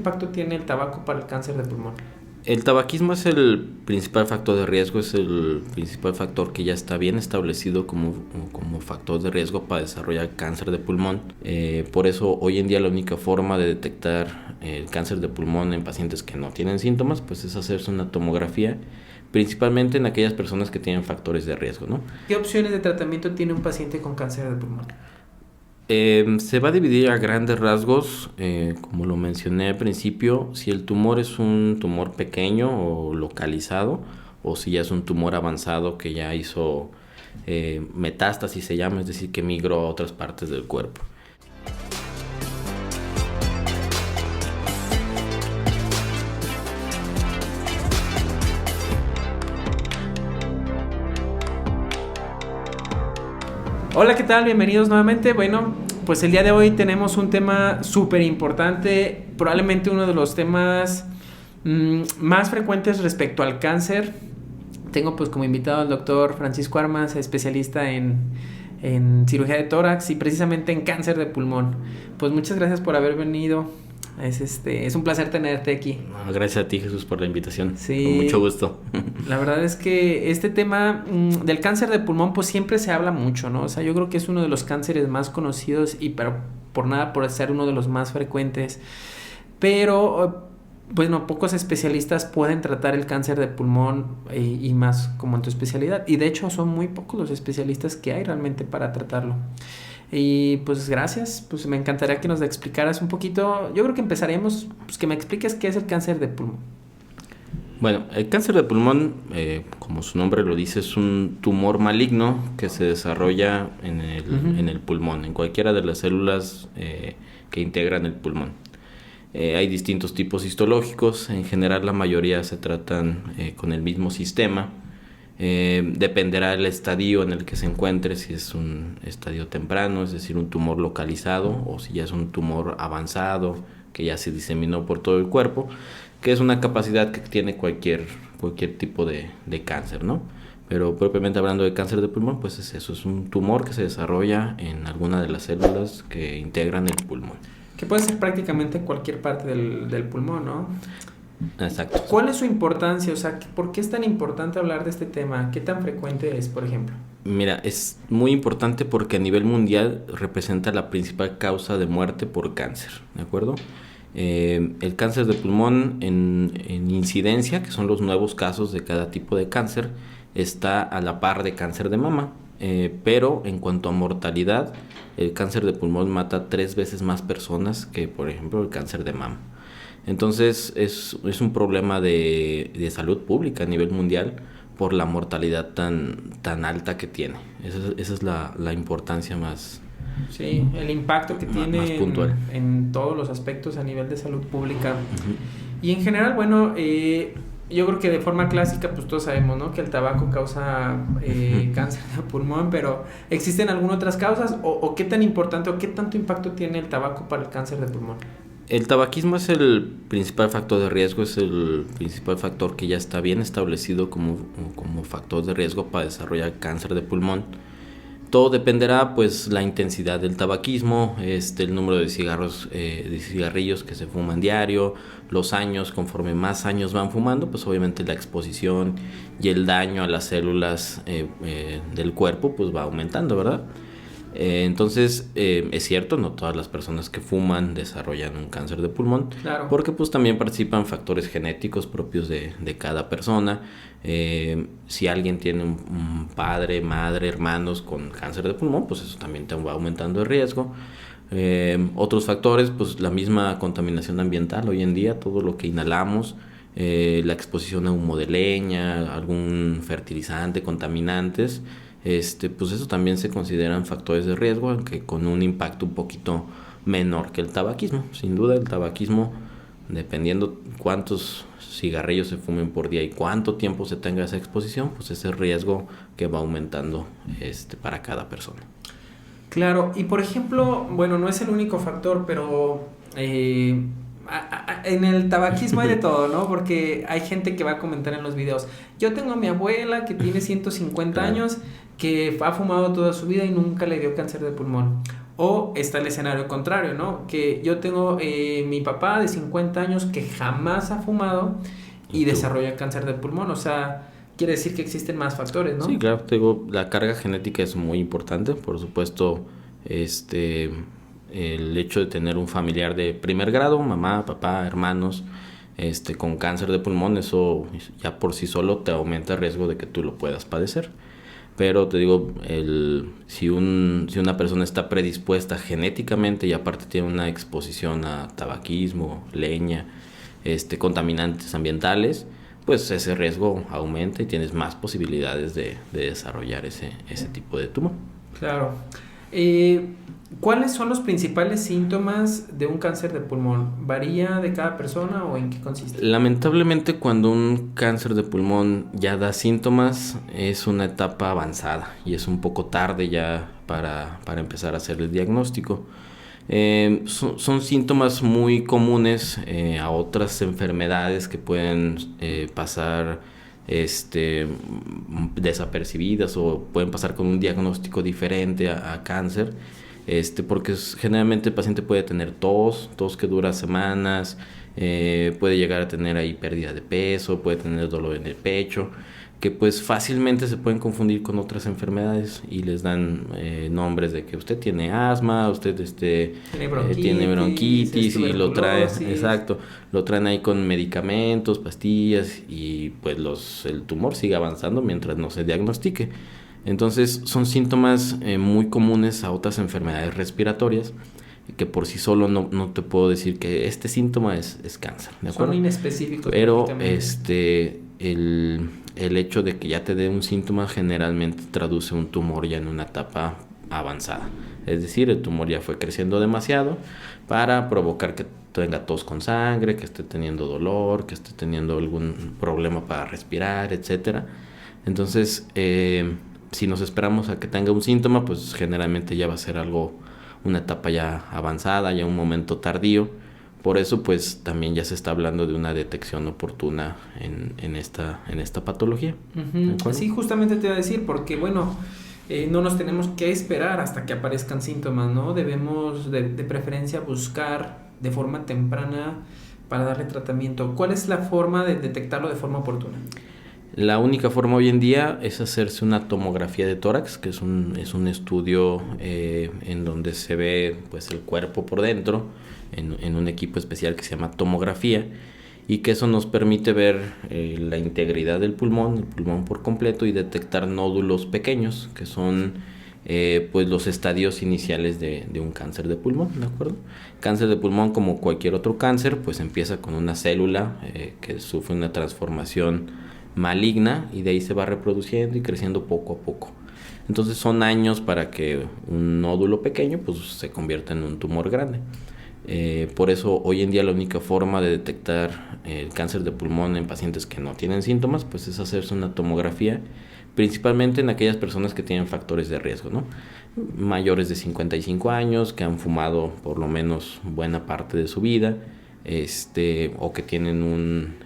impacto tiene el tabaco para el cáncer de pulmón? El tabaquismo es el principal factor de riesgo, es el principal factor que ya está bien establecido como factor de riesgo para desarrollar cáncer de pulmón. Por eso hoy en día la única forma de detectar el cáncer de pulmón en pacientes que no tienen síntomas, pues es hacerse una tomografía, principalmente en aquellas personas que tienen factores de riesgo, ¿no? ¿Qué opciones de tratamiento tiene un paciente con cáncer de pulmón? Se va a dividir a grandes rasgos, como lo mencioné al principio, si el tumor es un tumor pequeño o localizado, o si ya es un tumor avanzado que ya hizo metástasis, se llama, es decir, que migró a otras partes del cuerpo. Hola, ¿qué tal? Bienvenidos nuevamente. Bueno, pues el día de hoy tenemos un tema súper importante, probablemente uno de los temas más frecuentes respecto al cáncer. Tengo pues como invitado al doctor Francisco Armas, especialista en cirugía de tórax y precisamente en cáncer de pulmón. Pues muchas gracias por haber venido. Es un placer tenerte aquí. Gracias a ti, Jesús, por la invitación. Sí, con mucho gusto. La verdad es que este tema del cáncer de pulmón pues siempre se habla mucho, ¿no? O sea, yo creo que es uno de los cánceres más conocidos pero por nada por ser uno de los más frecuentes. Pero bueno, pocos especialistas pueden tratar el cáncer de pulmón y más como en tu especialidad. Y de hecho son muy pocos los especialistas que hay realmente para tratarlo. Y pues gracias, pues me encantaría que nos explicaras un poquito. Yo creo que empezaremos, pues que me expliques qué es el cáncer de pulmón. Bueno, el cáncer de pulmón, como su nombre lo dice, es un tumor maligno que se desarrolla en el pulmón, en cualquiera de las células que integran el pulmón. Hay distintos tipos histológicos, en general la mayoría se tratan con el mismo sistema. Dependerá del estadio en el que se encuentre, si es un estadio temprano, es decir, un tumor localizado, o si ya es un tumor avanzado que ya se diseminó por todo el cuerpo, que es una capacidad que tiene cualquier tipo de cáncer, ¿no? Pero propiamente hablando de cáncer de pulmón, pues es eso, es un tumor que se desarrolla en alguna de las células que integran el pulmón. Que puede ser prácticamente cualquier parte del pulmón, ¿no? Exacto. ¿Cuál es su importancia? O sea, ¿por qué es tan importante hablar de este tema? ¿Qué tan frecuente es, por ejemplo? Mira, es muy importante porque a nivel mundial representa la principal causa de muerte por cáncer, ¿de acuerdo? El cáncer de pulmón en incidencia, que son los nuevos casos de cada tipo de cáncer, está a la par de cáncer de mama, pero en cuanto a mortalidad, el cáncer de pulmón mata 3 veces más personas que, por ejemplo, el cáncer de mama. Entonces es un problema de salud pública a nivel mundial por la mortalidad tan alta que tiene. Esa es la importancia más. Sí, el impacto que tiene más puntual en todos los aspectos a nivel de salud pública. Uh-huh. Y en general, bueno, yo creo que de forma clásica, pues todos sabemos, ¿no? Que el tabaco causa cáncer de pulmón, pero ¿existen algunas otras causas? ¿O qué tan importante o qué tanto impacto tiene el tabaco para el cáncer de pulmón? El tabaquismo es el principal factor de riesgo, es el principal factor que ya está bien establecido como factor de riesgo para desarrollar cáncer de pulmón. Todo dependerá, pues, la intensidad del tabaquismo, el número de cigarrillos que se fuman diario, los años, conforme más años van fumando, pues obviamente la exposición y el daño a las células del cuerpo, pues va aumentando, ¿verdad? Entonces, es cierto, no todas las personas que fuman desarrollan un cáncer de pulmón, claro, porque pues también participan factores genéticos propios de cada persona. Si alguien tiene un padre, madre, hermanos con cáncer de pulmón, pues eso también te va aumentando el riesgo. Otros factores, pues la misma contaminación ambiental hoy en día, todo lo que inhalamos, la exposición a humo de leña, algún fertilizante, contaminantes, pues eso también se consideran factores de riesgo, aunque con un impacto un poquito menor que el tabaquismo. Sin duda el tabaquismo, dependiendo cuántos cigarrillos se fumen por día y cuánto tiempo se tenga esa exposición, pues ese riesgo que va aumentando para cada persona. Claro, y por ejemplo, bueno, no es el único factor, pero en el tabaquismo hay de todo, ¿no? Porque hay gente que va a comentar en los videos: yo tengo a mi abuela que tiene 150 años, que ha fumado toda su vida y nunca le dio cáncer de pulmón. O está el escenario contrario, ¿no? Que yo tengo mi papá de 50 años que jamás ha fumado y desarrolla cáncer de pulmón. O sea, quiere decir que existen más factores, ¿no? Sí, claro, te digo, la carga genética es muy importante. Por supuesto, el hecho de tener un familiar de primer grado, mamá, papá, hermanos, con cáncer de pulmón, eso ya por sí solo te aumenta el riesgo de que tú lo puedas padecer. Pero te digo, si una persona está predispuesta genéticamente y aparte tiene una exposición a tabaquismo, leña, contaminantes ambientales, pues ese riesgo aumenta y tienes más posibilidades de desarrollar ese tipo de tumor. Claro. ¿Cuáles son los principales síntomas de un cáncer de pulmón? ¿Varía de cada persona o en qué consiste? Lamentablemente, cuando un cáncer de pulmón ya da síntomas, es una etapa avanzada y es un poco tarde ya para empezar a hacer el diagnóstico. Son síntomas muy comunes a otras enfermedades que pueden pasar desapercibidas o pueden pasar con un diagnóstico diferente a cáncer. Porque generalmente el paciente puede tener tos que dura semanas, puede llegar a tener ahí pérdida de peso, puede tener dolor en el pecho, que pues fácilmente se pueden confundir con otras enfermedades y les dan nombres de que usted tiene asma, usted tiene bronquitis y lo trae, exacto, lo traen ahí con medicamentos, pastillas y pues el tumor sigue avanzando mientras no se diagnostique. Entonces son síntomas muy comunes a otras enfermedades respiratorias que por sí solo no te puedo decir que este síntoma es cáncer, ¿de acuerdo? Son inespecíficos. Pero el hecho de que ya te dé un síntoma generalmente traduce un tumor ya en una etapa avanzada. Es decir, el tumor ya fue creciendo demasiado para provocar que tenga tos con sangre, que esté teniendo dolor, que esté teniendo algún problema para respirar, etcétera. Entonces, si nos esperamos a que tenga un síntoma, pues generalmente ya va a ser una etapa ya avanzada, ya un momento tardío. Por eso, pues también ya se está hablando de una detección oportuna en esta patología. Uh-huh. Sí, justamente te iba a decir, porque bueno, no nos tenemos que esperar hasta que aparezcan síntomas, ¿no? Debemos de preferencia buscar de forma temprana para darle tratamiento. ¿Cuál es la forma de detectarlo de forma oportuna? La única forma hoy en día es hacerse una tomografía de tórax, que es un estudio en donde se ve pues el cuerpo por dentro en un equipo especial que se llama tomografía, y que eso nos permite ver la integridad del pulmón, el pulmón por completo, y detectar nódulos pequeños que son pues los estadios iniciales de un cáncer de pulmón, ¿de acuerdo? Cáncer de pulmón, como cualquier otro cáncer, pues empieza con una célula que sufre una transformación maligna y de ahí se va reproduciendo y creciendo poco a poco. Entonces son años para que un nódulo pequeño pues se convierta en un tumor grande. Por eso hoy en día la única forma de detectar el cáncer de pulmón en pacientes que no tienen síntomas pues es hacerse una tomografía, principalmente en aquellas personas que tienen factores de riesgo, ¿no? Mayores de 55 años, que han fumado por lo menos buena parte de su vida, o que tienen un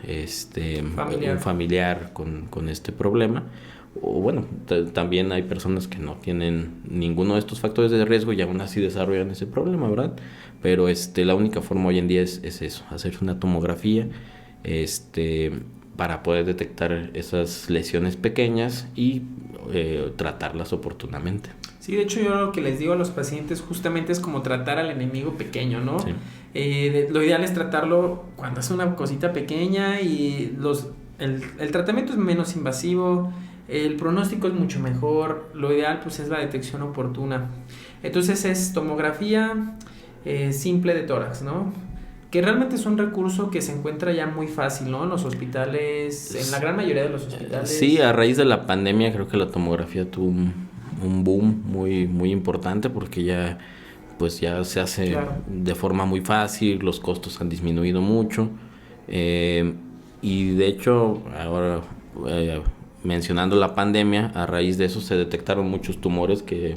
familiar con este problema, o bueno, también hay personas que no tienen ninguno de estos factores de riesgo y aún así desarrollan ese problema, ¿verdad? Pero la única forma hoy en día es eso, hacerse una tomografía para poder detectar esas lesiones pequeñas y tratarlas oportunamente. Sí, de hecho yo lo que les digo a los pacientes justamente es como tratar al enemigo pequeño, ¿no? Sí. Lo ideal es tratarlo cuando es una cosita pequeña y el tratamiento es menos invasivo, el pronóstico es mucho mejor, lo ideal pues es la detección oportuna. Entonces es tomografía simple de tórax, ¿no? Que realmente es un recurso que se encuentra ya muy fácil, ¿no? En los hospitales, en la gran mayoría de los hospitales. Sí, a raíz de la pandemia creo que la tomografía tuvo un boom muy, muy importante porque ya se hace de forma muy fácil, los costos han disminuido mucho, y de hecho ahora mencionando la pandemia, a raíz de eso se detectaron muchos tumores que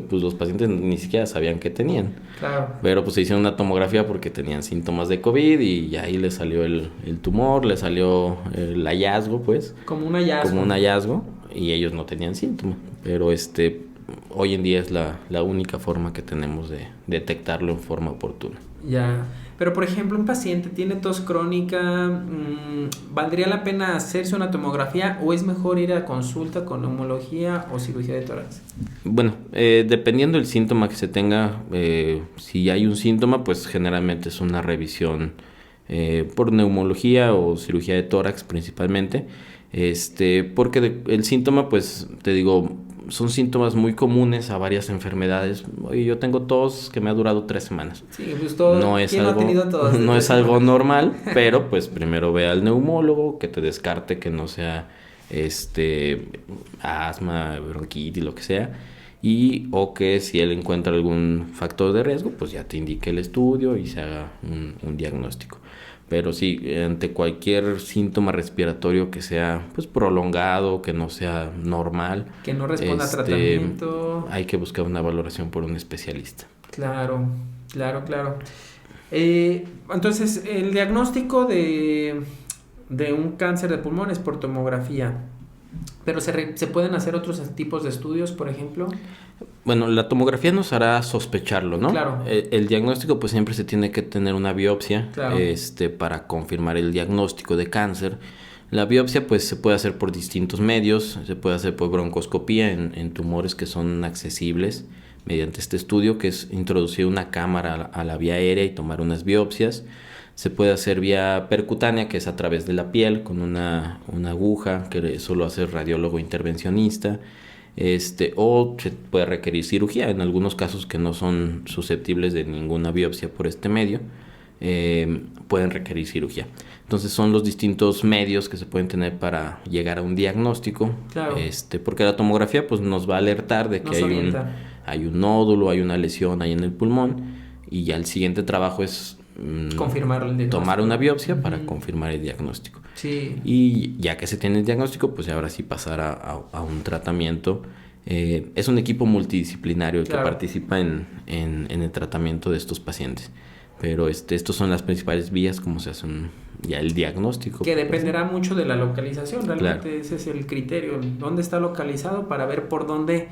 pues los pacientes ni siquiera sabían que tenían. Claro. Pero pues se hicieron una tomografía porque tenían síntomas de COVID y ahí les salió el tumor, les salió el hallazgo, pues. Como un hallazgo. Y ellos no tenían síntomas. Pero hoy en día es la única forma que tenemos de detectarlo en forma oportuna. Ya, pero por ejemplo, un paciente tiene tos crónica, ¿valdría la pena hacerse una tomografía o es mejor ir a consulta con neumología o cirugía de tórax? Bueno, dependiendo del síntoma que se tenga, si hay un síntoma, pues generalmente es una revisión por neumología o cirugía de tórax principalmente, porque el síntoma, pues te digo, son síntomas muy comunes a varias enfermedades. Oye, yo tengo tos que me ha durado 3 semanas. Sí, pues todo, No es ¿quién no ha algo, tenido tos de no 3 es algo semanas? normal, pero pues primero ve al neumólogo que te descarte que no sea asma, bronquitis, lo que sea, y o que si él encuentra algún factor de riesgo, pues ya te indique el estudio y se haga un diagnóstico. Pero sí, ante cualquier síntoma respiratorio que sea pues prolongado, que no sea normal, Que no responda a tratamiento. hay que buscar una valoración por un especialista. Claro, claro, claro. Entonces, el diagnóstico de un cáncer de pulmón es por tomografía, pero se pueden hacer otros tipos de estudios, por ejemplo. Bueno, la tomografía nos hará sospecharlo, ¿no? Claro. El diagnóstico pues siempre se tiene que tener una biopsia, Claro. para confirmar el diagnóstico de cáncer. La biopsia pues se puede hacer por distintos medios, se puede hacer por broncoscopía en tumores que son accesibles mediante este estudio, que es introducir una cámara a la vía aérea y tomar unas biopsias. Se puede hacer vía percutánea, que es a través de la piel, con una aguja, que solo hace el radiólogo intervencionista. O se puede requerir cirugía en algunos casos que no son susceptibles de ninguna biopsia por este medio, pueden requerir cirugía. Entonces son los distintos medios que se pueden tener para llegar a un diagnóstico. Claro. Porque la tomografía pues nos va a alertar de que hay un nódulo, hay una lesión ahí en el pulmón, y ya el siguiente trabajo es confirmar el diagnóstico, tomar una biopsia para confirmar el diagnóstico. Sí. Y ya que se tiene el diagnóstico, pues ahora sí pasar a un tratamiento. Es un equipo multidisciplinario el que participa en el tratamiento de estos pacientes. Pero estos son las principales vías como se hace ya el diagnóstico. Que dependerá mucho de la localización, realmente claro. Ese es el criterio, dónde está localizado para ver por dónde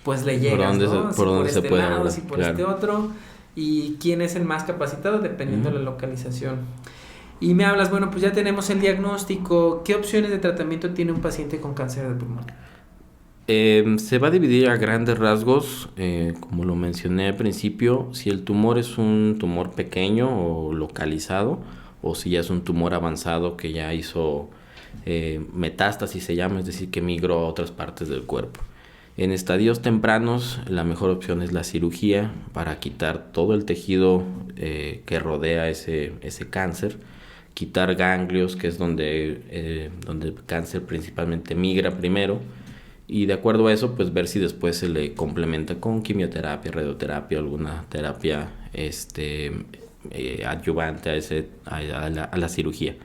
pues le llegas, por dónde se puede lado, si por claro. este otro, y quién es el más capacitado dependiendo de la localización. Y me hablas, bueno, pues ya tenemos el diagnóstico, ¿qué opciones de tratamiento tiene un paciente con cáncer de pulmón? Se va a dividir a grandes rasgos, como lo mencioné al principio, si el tumor es un tumor pequeño o localizado, o si ya es un tumor avanzado que ya hizo metástasis, se llama, es decir, que migró a otras partes del cuerpo. En estadios tempranos, la mejor opción es la cirugía para quitar todo el tejido que rodea ese cáncer, quitar ganglios, que es donde el cáncer principalmente migra primero, y de acuerdo a eso, pues ver si después se le complementa con quimioterapia, radioterapia, alguna terapia adyuvante a la cirugía.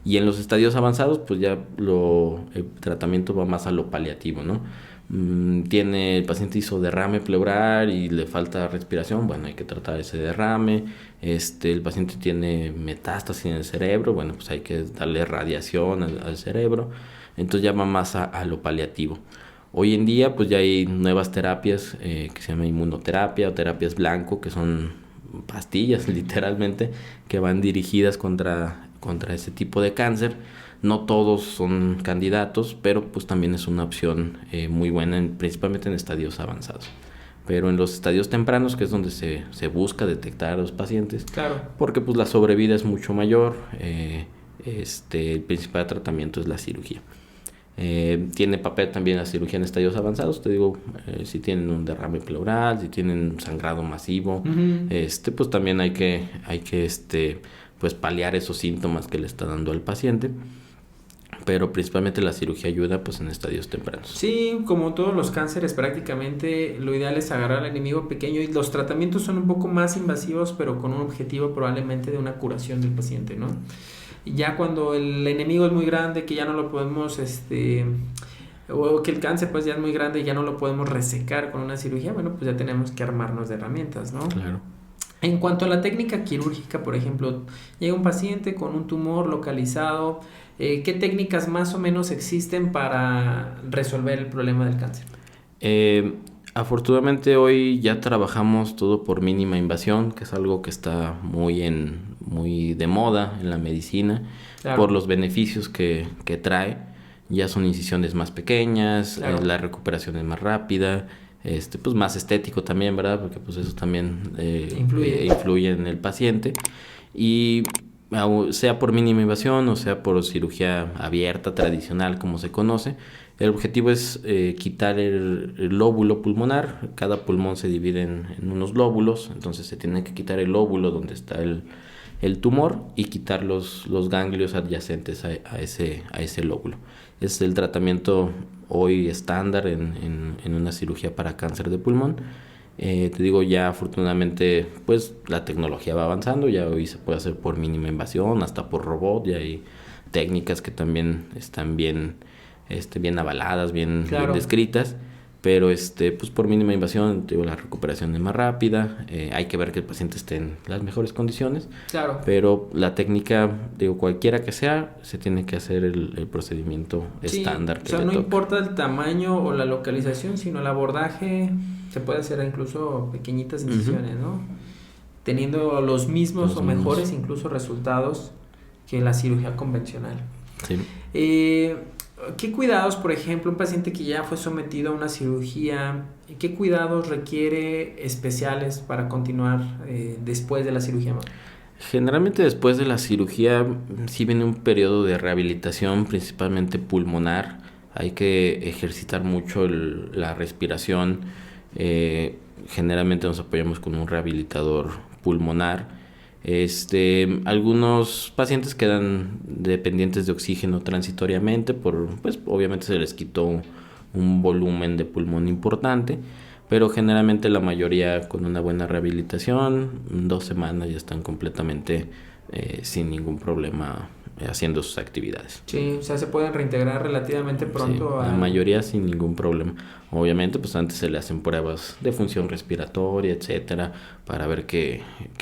Y en los estadios avanzados, pues ya el tratamiento va más a lo paliativo, ¿no? El paciente hizo derrame pleural y le falta respiración, bueno, hay que tratar ese derrame. El paciente tiene metástasis en el cerebro, bueno, pues hay que darle radiación al cerebro. Entonces ya va más a lo paliativo. Hoy en día pues ya hay nuevas terapias que se llama inmunoterapia o terapias blanco, que son pastillas literalmente que van dirigidas contra ese tipo de cáncer. No todos son candidatos, pero pues también es una opción muy buena, principalmente en estadios avanzados. Pero en los estadios tempranos, que es donde se busca detectar a los pacientes, claro, porque pues la sobrevida es mucho mayor, el principal tratamiento es la cirugía. Tiene papel también la cirugía en estadios avanzados, te digo, si tienen un derrame pleural, si tienen un sangrado masivo, pues también hay que pues paliar esos síntomas que le está dando al paciente. Pero principalmente la cirugía ayuda pues en estadios tempranos. Sí, como todos los cánceres prácticamente lo ideal es agarrar al enemigo pequeño, y los tratamientos son un poco más invasivos, pero con un objetivo probablemente de una curación del paciente, ¿no? Y ya cuando el enemigo es muy grande, que ya no lo podemos o que el cáncer pues ya es muy grande y ya no lo podemos resecar con una cirugía, bueno, pues ya tenemos que armarnos de herramientas, ¿no? Claro. En cuanto a la técnica quirúrgica, por ejemplo, llega un paciente con un tumor localizado, ¿qué técnicas más o menos existen para resolver el problema del cáncer? Afortunadamente hoy ya trabajamos todo por mínima invasión, que es algo que está muy de moda en la medicina, por Claro, los beneficios que trae. Ya son incisiones más pequeñas, claro. la recuperación es más rápida, pues más estético también, ¿verdad? Porque pues eso también Influye. influye en el paciente. Y sea por mínima invasión o sea por cirugía abierta tradicional como se conoce, el objetivo es quitar el lóbulo pulmonar. Cada pulmón se divide en unos lóbulos, entonces se tiene que quitar el lóbulo donde está el tumor y quitar los ganglios adyacentes a ese lóbulo. Es el tratamiento hoy estándar en una cirugía para cáncer de pulmón. Te digo, ya afortunadamente pues la tecnología va avanzando, ya hoy se puede hacer por mínima invasión, hasta por robot, ya hay técnicas que también están bien avaladas, bien Claro. descritas, pero pues por mínima invasión, te digo, la recuperación es más rápida, hay que ver que el paciente esté en las mejores condiciones, Claro. pero la técnica, digo, cualquiera que sea, se tiene que hacer el procedimiento Sí, estándar o que sea, le no toca. importa el tamaño o la localización, sino el abordaje. Se puede hacer incluso pequeñitas Ujú. incisiones, ¿no? Teniendo los mismos Los o mismos. mejores incluso resultados que la cirugía convencional. Sí. Eh, ¿Qué cuidados, por ejemplo, un paciente que ya fue sometido a una cirugía, qué cuidados requiere especiales para continuar después de la cirugía? Generalmente después de la cirugía sí viene un periodo de rehabilitación, principalmente pulmonar. Hay que ejercitar mucho la respiración. Generalmente nos apoyamos con un rehabilitador pulmonar. Algunos pacientes quedan dependientes de oxígeno transitoriamente, pues obviamente se les quitó un volumen de pulmón importante, pero generalmente la mayoría con una buena rehabilitación, 2 semanas ya están completamente sin ningún problema haciendo sus actividades. Sí, o sea, se pueden reintegrar relativamente Sí, pronto la al... mayoría sin ningún problema. Obviamente, pues antes se le hacen pruebas de función respiratoria, etcétera, para ver que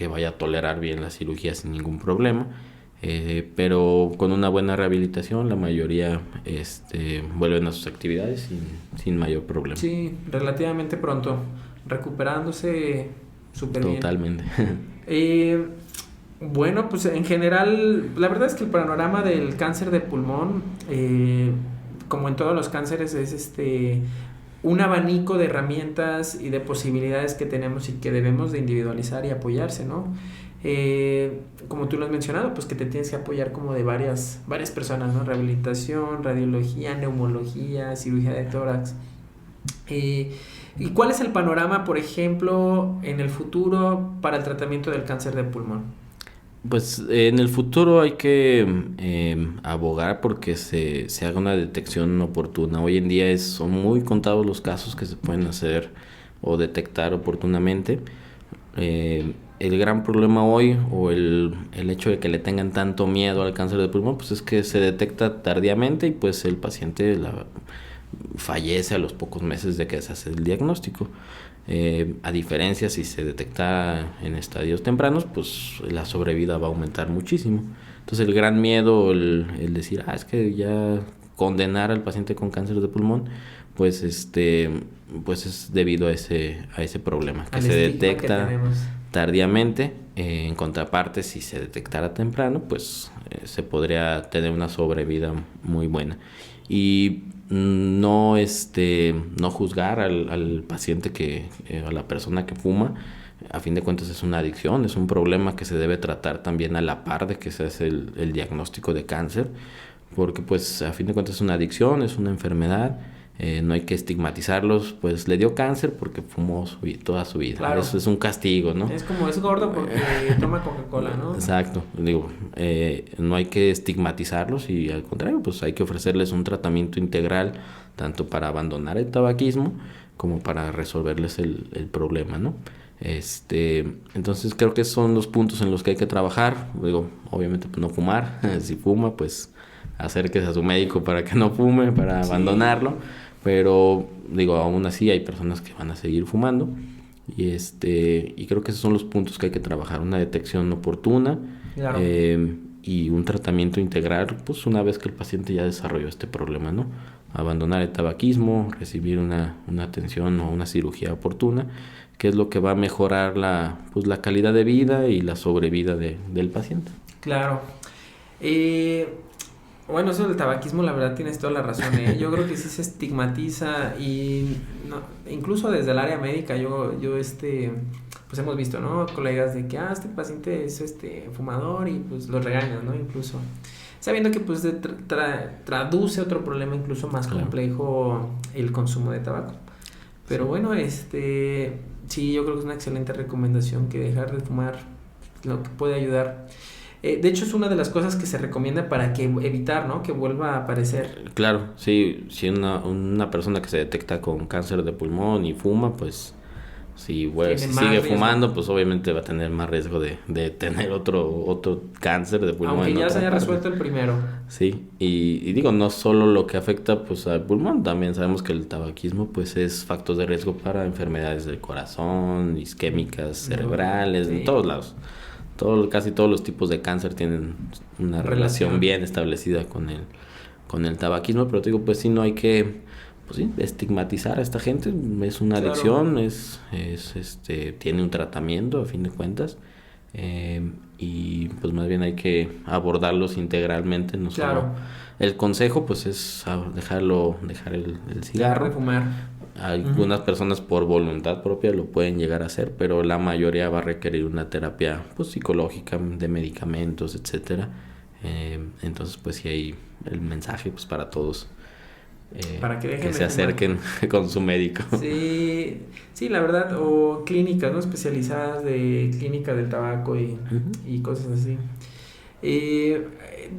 vaya a tolerar bien la cirugía sin ningún problema. Pero con una buena rehabilitación, la mayoría vuelven a sus actividades sin mayor problema. Sí, relativamente pronto, recuperándose súper bien. Totalmente. Eh, bueno, pues en general, la verdad es que el panorama del cáncer de pulmón, como en todos los cánceres, es un abanico de herramientas y de posibilidades que tenemos y que debemos de individualizar y apoyarse, ¿no? Como tú lo has mencionado, pues que te tienes que apoyar como de varias personas, ¿no? Rehabilitación, radiología, neumología, cirugía de tórax. Eh, ¿Y cuál es el panorama, por ejemplo, en el futuro para el tratamiento del cáncer de pulmón? Pues en el futuro hay que abogar porque se haga una detección oportuna. Hoy en día son muy contados los casos que se pueden hacer o detectar oportunamente. El gran problema hoy o el hecho de que le tengan tanto miedo al cáncer de pulmón, pues es que se detecta tardíamente y pues el paciente fallece a los pocos meses de que se hace el diagnóstico. A diferencia, si se detecta en estadios tempranos, pues la sobrevida va a aumentar muchísimo. Entonces el gran miedo, el decir, es que ya condenar al paciente con cáncer de pulmón, pues pues es debido a ese problema, que Al se estigma que detecta tenemos. tardíamente. En contraparte, si se detectara temprano, pues se podría tener una sobrevida muy buena. Y no juzgar al paciente a la persona que fuma. A fin de cuentas es una adicción, es un problema que se debe tratar también a la par de que se hace el diagnóstico de cáncer, porque pues a fin de cuentas es una adicción, es una enfermedad. No hay que estigmatizarlos, pues le dio cáncer porque fumó toda su vida. Claro. Eso es un castigo, ¿no? Es como es gordo porque toma Coca-Cola, ¿no? Exacto, digo, no hay que estigmatizarlos y al contrario, pues hay que ofrecerles un tratamiento integral, tanto para abandonar el tabaquismo como para resolverles el problema, ¿no? Entonces creo que son los puntos en los que hay que trabajar. Digo, obviamente pues no fumar, si fuma, pues acérquese a su médico para que no fume, para Sí, abandonarlo, pero digo, aún así hay personas que van a seguir fumando. Y creo que esos son los puntos que hay que trabajar: una detección oportuna, claro. eh, y un tratamiento integral, pues una vez que el paciente ya desarrolló este problema, ¿no? Abandonar el tabaquismo, recibir una atención o una cirugía oportuna, que es lo que va a mejorar la calidad de vida y la sobrevida del paciente. Claro. Bueno, eso del tabaquismo, la verdad tienes toda la razón, ¿eh? Yo creo que sí se estigmatiza y no, incluso desde el área médica pues hemos visto, ¿no? Colegas de que, este paciente es fumador y pues los regañan, ¿no? Incluso sabiendo que pues traduce otro problema incluso más complejo el consumo de tabaco. Pero bueno, sí, yo creo que es una excelente recomendación que dejar de fumar lo que puede ayudar. De hecho, es una de las cosas que se recomienda para evitar, ¿no? Que vuelva a aparecer. Claro, sí, si una persona que se detecta con cáncer de pulmón y fuma, pues si sigue fumando, pues obviamente va a tener más riesgo de tener otro cáncer de pulmón. Aunque ya se haya resuelto el primero. Sí, y digo, no solo lo que afecta pues al pulmón, también sabemos que el tabaquismo pues es factor de riesgo para enfermedades del corazón, isquémicas, cerebrales, de todos lados. Casi todos los tipos de cáncer tienen una relación bien establecida con el tabaquismo, pero te digo, pues sí, no hay que estigmatizar a esta gente. Es una adicción, tiene un tratamiento a fin de cuentas, y pues más bien hay que abordarlos integralmente, no solo el consejo pues es dejar el cigarro. Dejar de fumar. Algunas personas por voluntad propia lo pueden llegar a hacer, pero la mayoría va a requerir una terapia pues psicológica, de medicamentos, etcétera. Entonces pues sí, hay el mensaje pues para todos, para que se acerquen con su médico. Sí, la verdad, o clínicas, ¿no? Especializadas de clínica del tabaco y cosas así.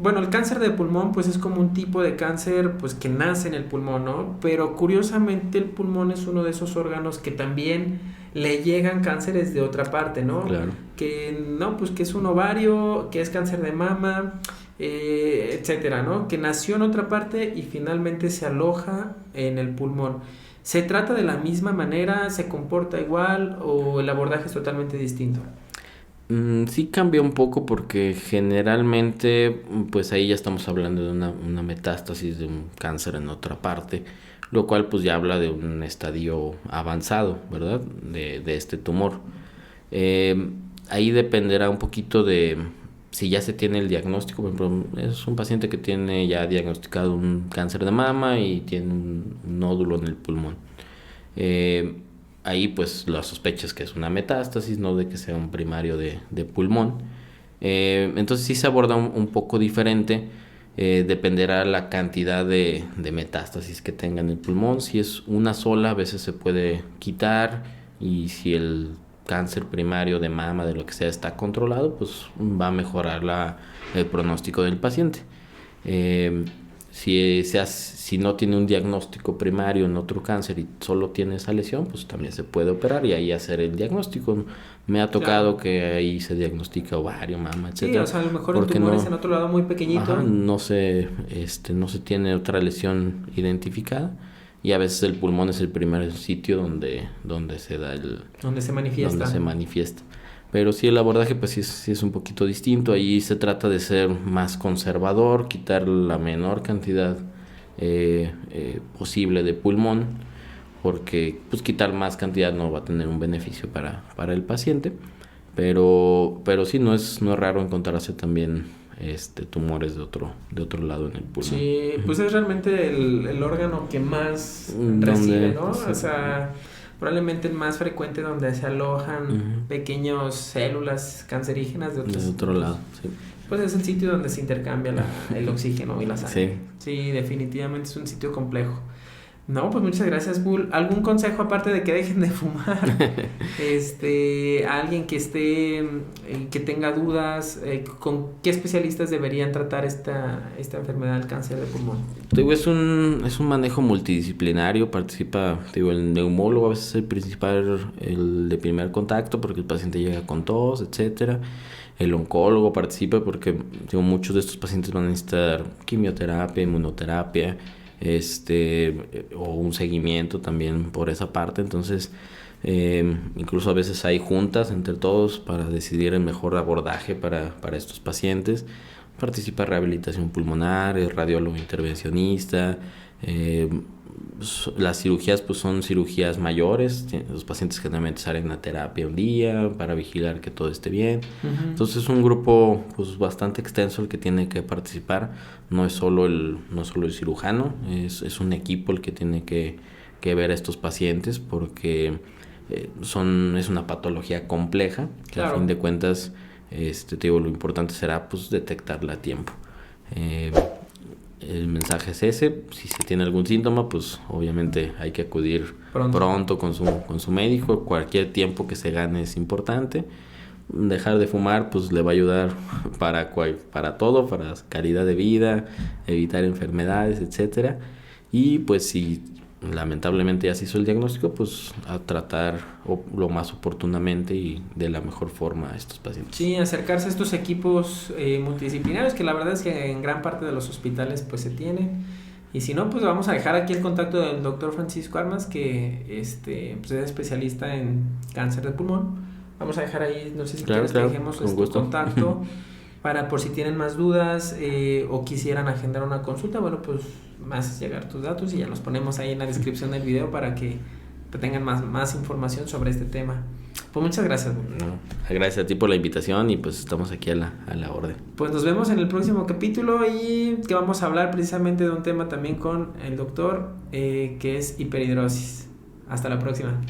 Bueno, el cáncer de pulmón pues es como un tipo de cáncer pues que nace en el pulmón, ¿no? Pero curiosamente el pulmón es uno de esos órganos que también le llegan cánceres de otra parte, ¿no? Claro. Que no, pues que es un ovario, que es cáncer de mama, etcétera, ¿no? Que nació en otra parte y finalmente se aloja en el pulmón. ¿Se trata de la misma manera? ¿Se comporta igual? ¿O el abordaje es totalmente distinto? Sí cambia un poco porque generalmente pues ahí ya estamos hablando de una metástasis de un cáncer en otra parte, lo cual pues ya habla de un estadio avanzado, ¿verdad? De este tumor. Ahí dependerá un poquito de si ya se tiene el diagnóstico. Por ejemplo, es un paciente que tiene ya diagnosticado un cáncer de mama y tiene un nódulo en el pulmón. Ahí pues la sospecha es que es una metástasis, no de que sea un primario de pulmón. Entonces sí se aborda un poco diferente. Dependerá la cantidad de metástasis que tenga en el pulmón. Si es una sola, a veces se puede quitar, y si el cáncer primario de mama, de lo que sea, está controlado, pues va a mejorar el pronóstico del paciente. Si no tiene un diagnóstico primario en otro cáncer y solo tiene esa lesión, pues también se puede operar y ahí hacer el diagnóstico. Me ha tocado que ahí se diagnostica ovario, mama, etcétera. Sí, o sea, a lo mejor el tumor es en otro lado muy pequeñito. No se tiene otra lesión identificada, y a veces el pulmón es el primer sitio donde se da donde se manifiesta. Pero sí, el abordaje pues sí es un poquito distinto. Ahí se trata de ser más conservador, quitar la menor cantidad posible de pulmón, porque pues quitar más cantidad no va a tener un beneficio para el paciente. Pero sí, no es raro encontrarse también tumores de otro lado en el pulmón. Sí, pues es realmente el órgano que más recibe, ¿no? Sí. O sea, probablemente el más frecuente, donde se alojan pequeñas células cancerígenas de otro lado, sí. Pues es el sitio donde se intercambia el oxígeno y la sangre. Sí, definitivamente es un sitio complejo. No, pues muchas gracias, Bull. ¿Algún consejo aparte de que dejen de fumar? A alguien que tenga dudas, ¿con qué especialistas deberían tratar esta enfermedad del cáncer de pulmón? Es un manejo multidisciplinario. Participa, el neumólogo a veces es el principal, el de primer contacto, porque el paciente llega con tos, etcétera. El oncólogo participa porque muchos de estos pacientes van a necesitar quimioterapia, inmunoterapia, o un seguimiento también por esa parte. Entonces incluso a veces hay juntas entre todos para decidir el mejor abordaje para estos pacientes. Participa rehabilitación pulmonar, es radiólogo intervencionista. Las cirugías pues son cirugías mayores. Los pacientes generalmente salen a terapia un día para vigilar que todo esté bien. Entonces es un grupo pues bastante extenso el que tiene que participar. No es solo el cirujano, es un equipo el que tiene que ver a estos pacientes, porque es una patología compleja que claro, a fin de cuentas te digo, lo importante será pues detectarla a tiempo. El mensaje es ese: si se tiene algún síntoma, pues obviamente hay que acudir pronto con su médico. Cualquier tiempo que se gane es importante. Dejar de fumar pues le va a ayudar para todo, para calidad de vida, evitar enfermedades, etcétera. Y pues si lamentablemente ya se hizo el diagnóstico, pues a tratar lo más oportunamente y de la mejor forma a estos pacientes. Sí, acercarse a estos equipos multidisciplinarios, que la verdad es que en gran parte de los hospitales pues se tienen. Y si no, pues vamos a dejar aquí el contacto del doctor Francisco Armas, que pues es especialista en cáncer de pulmón. Vamos a dejar ahí, no sé si quieres que dejemos tu contacto para por si tienen más dudas o quisieran agendar una consulta. Bueno, pues más llegar tus datos y ya los ponemos ahí en la descripción del video para que tengan más información sobre este tema. Pues muchas gracias. Gracias a ti por la invitación y pues estamos aquí a la orden. Pues nos vemos en el próximo capítulo, y que vamos a hablar precisamente de un tema también con el doctor que es hiperhidrosis. Hasta la próxima.